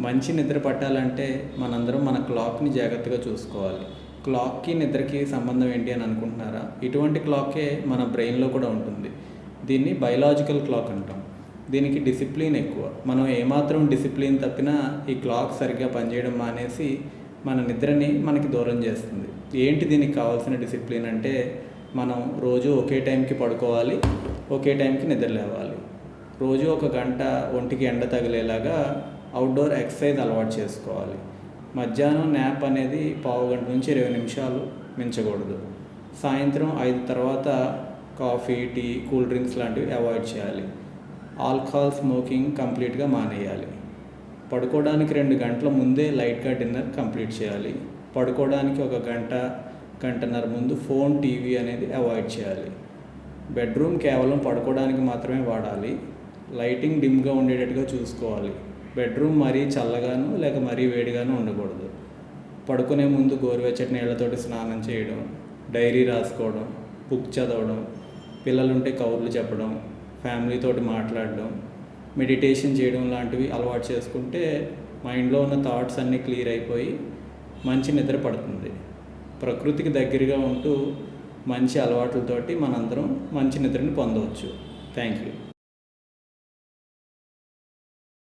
మంచి నిద్ర పట్టాలంటే మనందరం మన క్లాక్ని జాగ్రత్తగా చూసుకోవాలి. క్లాక్కి నిద్రకి సంబంధం ఏంటి అని అనుకుంటున్నారా? ఇటువంటి క్లాకే మన బ్రెయిన్లో కూడా ఉంటుంది. దీన్ని బయలాజికల్ క్లాక్ అంటాం. దీనికి డిసిప్లిన్ ఎక్కువ. మనం ఏమాత్రం డిసిప్లిన్ తప్పినా ఈ క్లాక్ సరిగ్గా పనిచేయడం మానేసి మన నిద్రని మనకి దూరం చేస్తుంది. ఏంటి దీనికి కావాల్సిన డిసిప్లిన్ అంటే, మనం రోజు ఒకే టైంకి పడుకోవాలి, ఒకే టైంకి నిద్ర లేవాలి. రోజు 1 గంట ఒంటికి ఎండ తగిలేలాగా అవుట్డోర్ ఎక్సర్సైజ్ అలవాటు చేసుకోవాలి. మధ్యాహ్నం న్యాప్ అనేది 15 గంట నుంచి 20 నిమిషాలు మించకూడదు. సాయంత్రం 5 తర్వాత కాఫీ, టీ, కూల్ డ్రింక్స్ లాంటివి అవాయిడ్ చేయాలి. ఆల్కహాల్, స్మోకింగ్ కంప్లీట్గా మానేయాలి. పడుకోవడానికి 2 గంటల ముందే లైట్గా డిన్నర్ కంప్లీట్ చేయాలి. పడుకోవడానికి 1 గంట, గంటన్నర ముందు ఫోన్, టీవీ అనేది అవాయిడ్ చేయాలి. బెడ్రూమ్ కేవలం పడుకోవడానికి మాత్రమే వాడాలి. లైటింగ్ డిమ్గా ఉండేటట్టుగా చూసుకోవాలి. బెడ్రూమ్ మరీ చల్లగాను లేక మరీ వేడిగాను ఉండకూడదు. పడుకునే ముందు గోరువెచ్చటి నీళ్లతోటి స్నానం చేయడం, డైరీ రాసుకోవడం, బుక్ చదవడం, పిల్లలుంటే కబుర్లు చెప్పడం, ఫ్యామిలీతోటి మాట్లాడడం, మెడిటేషన్ చేయడం లాంటివి అలవాటు చేసుకుంటే మైండ్లో ఉన్న థాట్స్ అన్నీ క్లియర్ అయిపోయి మంచి నిద్ర పడుతుంది. ప్రకృతికి దగ్గరగా ఉంటూ మంచి అలవాట్లతోటి మనందరం మంచి నిద్రని పొందవచ్చు. Thank you.